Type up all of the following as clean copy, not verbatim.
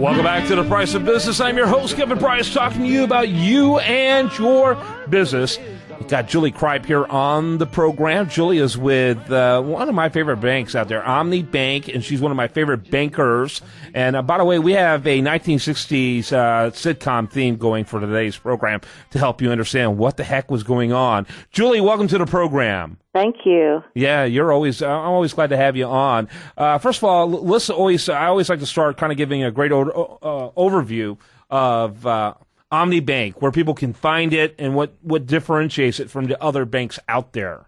Welcome back to The Price of Business. I'm your host, Kevin Price, talking to you about you and your business. We've got Julie Cripe here on the program. Julie is with one of my favorite banks out there, Omni Bank, and she's one of my favorite bankers. And by the way, we have a 1960s sitcom theme going for today's program to help you understand what the heck was going on. Julie, welcome to the program. Thank you. Yeah, I'm always glad to have you on. First of all, I always like to start kind of giving a great overview of Omni Bank, where people can find it and what differentiates it from the other banks out there.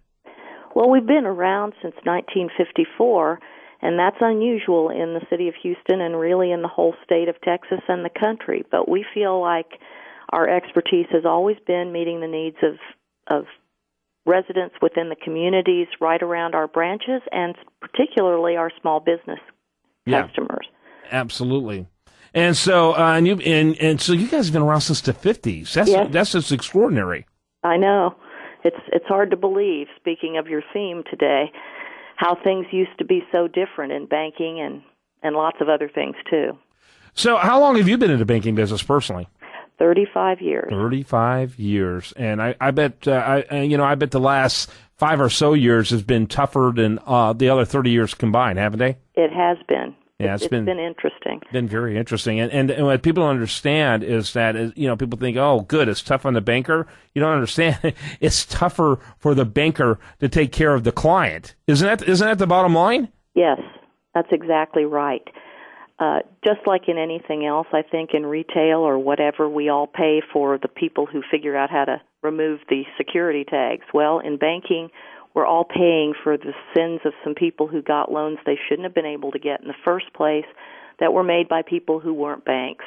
Well, we've been around since 1954, and that's unusual in the city of Houston and really in the whole state of Texas and the country. But we feel like our expertise has always been meeting the needs of residents within the communities right around our branches, and particularly our small business customers. Absolutely. And so, so you guys have been around since the 50s. That's just extraordinary. I know. It's hard to believe, speaking of your theme today, how things used to be so different in banking and lots of other things, too. So how long have you been in the banking business personally? 35 years. 35 years. And I bet the last 5 or so years has been tougher than the other 30 years combined, haven't they? It has been. Yeah, it's been interesting. Been very interesting. And what people don't understand is that, people think, oh, good, it's tough on the banker. You don't understand. It's tougher for the banker to take care of the client. Isn't that the bottom line? Yes, that's exactly right. Just like in anything else, I think in retail or whatever, we all pay for the people who figure out how to remove the security tags. Well, in banking, we're all paying for the sins of some people who got loans they shouldn't have been able to get in the first place that were made by people who weren't banks.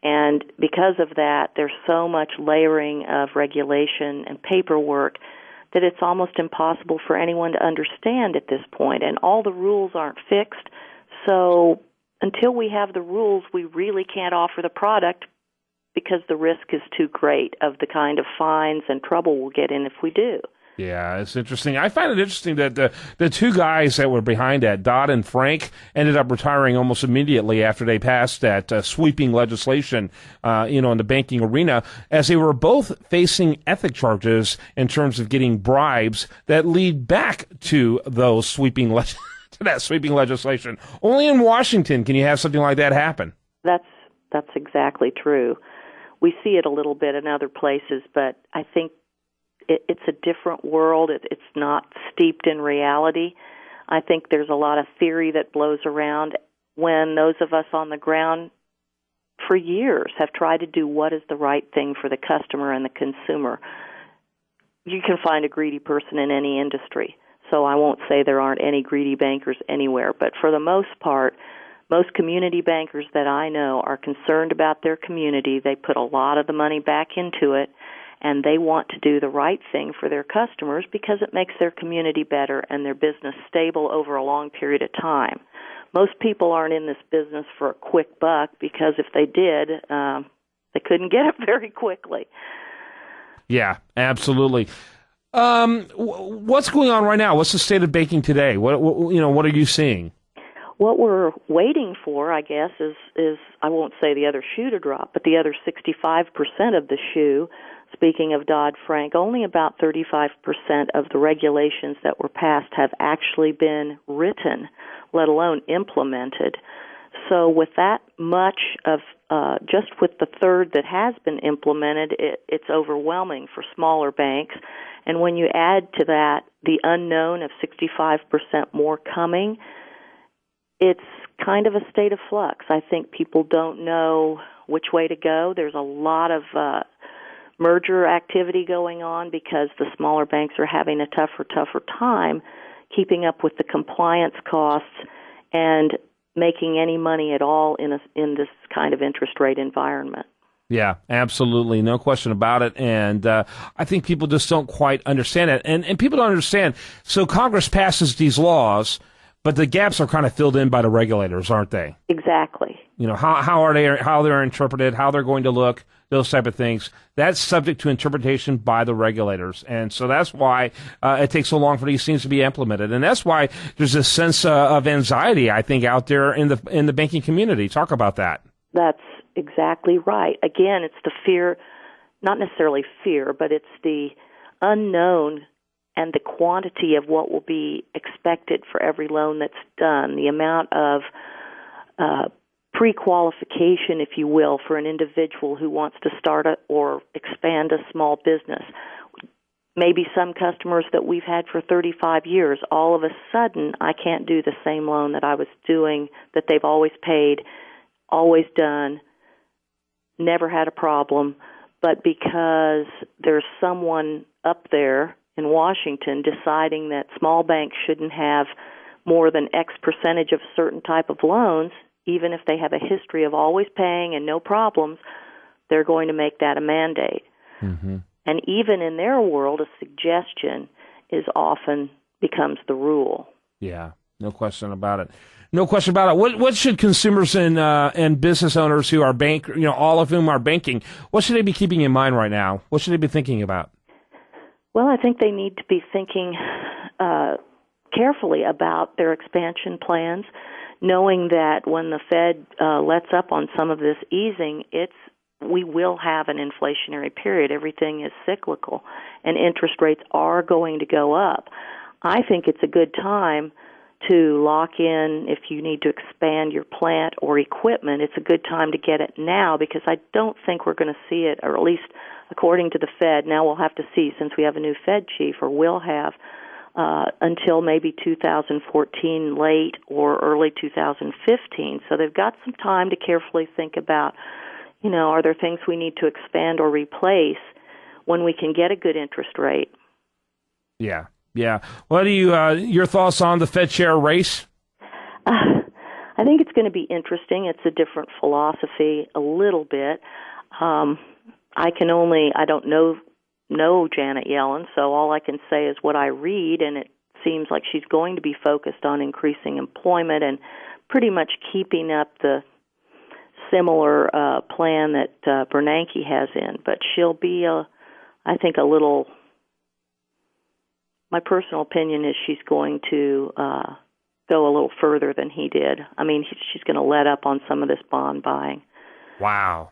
And because of that, there's so much layering of regulation and paperwork that it's almost impossible for anyone to understand at this point. And all the rules aren't fixed, so until we have the rules, we really can't offer the product because the risk is too great of the kind of fines and trouble we'll get in if we do. Yeah, it's interesting. I find it interesting that the two guys that were behind that, Dodd and Frank, ended up retiring almost immediately after they passed that sweeping legislation, in the banking arena, as they were both facing ethics charges in terms of getting bribes that lead back to those sweeping legislation. Only in Washington can you have something like that happen. That's exactly true. We see it a little bit in other places, but I think it's a different world. It's not steeped in reality. I think there's a lot of theory that blows around when those of us on the ground for years have tried to do what is the right thing for the customer and the consumer. You can find a greedy person in any industry, so I won't say there aren't any greedy bankers anywhere, but for the most part, most community bankers that I know are concerned about their community. They put a lot of the money back into it, and they want to do the right thing for their customers because it makes their community better and their business stable over a long period of time. Most people aren't in this business for a quick buck because if they did, they couldn't get it very quickly. Yeah, absolutely. What's going on right now? What's the state of banking today? What are you seeing? What we're waiting for, I guess, is I won't say the other shoe to drop, but the other 65% of the shoe. Speaking of Dodd-Frank, only about 35% of the regulations that were passed have actually been written, let alone implemented. So with that much of, just with the third that has been implemented, it's overwhelming for smaller banks. And when you add to that the unknown of 65% more coming, it's kind of a state of flux. I think people don't know which way to go. There's a lot of merger activity going on because the smaller banks are having a tougher time keeping up with the compliance costs and making any money at all in this kind of interest rate environment. Yeah, absolutely. No question about it. And I think people just don't quite understand it. And people don't understand. So Congress passes these laws, but the gaps are kind of filled in by the regulators, aren't they? Exactly. How they're interpreted, how they're going to look, those type of things. That's subject to interpretation by the regulators. And so that's why it takes so long for these things to be implemented. And that's why there's a sense of anxiety, I think, out there in the banking community. Talk about that. That's exactly right. Again, it's the fear, not necessarily fear, but it's the unknown and the quantity of what will be expected for every loan that's done, the amount of pre-qualification, if you will, for an individual who wants to start or expand a small business. Maybe some customers that we've had for 35 years, all of a sudden, I can't do the same loan that I was doing, that they've always paid, always done, never had a problem, but because there's someone up there in Washington deciding that small banks shouldn't have more than X percentage of certain type of loans, even if they have a history of always paying and no problems, they're going to make that a mandate. Mm-hmm. And even in their world, a suggestion is often becomes the rule. Yeah, no question about it. No question about it. What should consumers and business owners who are all of whom are banking, what should they be keeping in mind right now? What should they be thinking about? Well, I think they need to be thinking carefully about their expansion plans, knowing that when the Fed lets up on some of this easing, we will have an inflationary period. Everything is cyclical, and interest rates are going to go up. I think it's a good time to lock in if you need to expand your plant or equipment. It's a good time to get it now because I don't think we're going to see it, or at least according to the Fed. Now we'll have to see since we have a new Fed chief, or will have, until maybe 2014 late or early 2015. So they've got some time to carefully think about, are there things we need to expand or replace when we can get a good interest rate? Yeah. What are your thoughts on the Fed chair race? I think it's going to be interesting. It's a different philosophy a little bit. I don't know Janet Yellen, so all I can say is what I read, and it seems like she's going to be focused on increasing employment and pretty much keeping up the similar plan that Bernanke has in. But she'll be, I think, a little... My personal opinion is she's going to go a little further than he did. I mean, she's going to let up on some of this bond buying. Wow.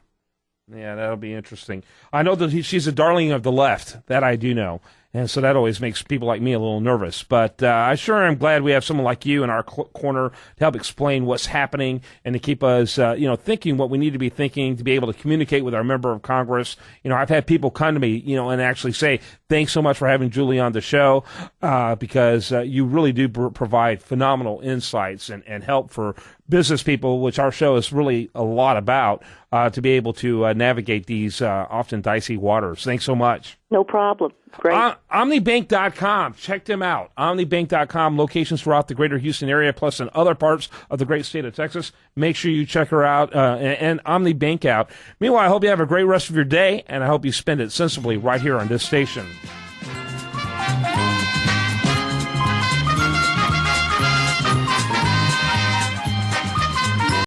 Yeah, that'll be interesting. I know that she's a darling of the left. That I do know. And so that always makes people like me a little nervous. But I sure am glad we have someone like you in our corner to help explain what's happening and to keep us, thinking what we need to be thinking, to be able to communicate with our member of Congress. I've had people come to me, and actually say, thanks so much for having Julie on the show, because you really do provide phenomenal insights and help for business people, which our show is really a lot about, to be able to navigate these often dicey waters. Thanks so much. No problem. Great. OmniBank.com. Check them out. OmniBank.com. Locations throughout the greater Houston area, plus in other parts of the great state of Texas. Make sure you check her out and OmniBank out. Meanwhile, I hope you have a great rest of your day, and I hope you spend it sensibly right here on this station.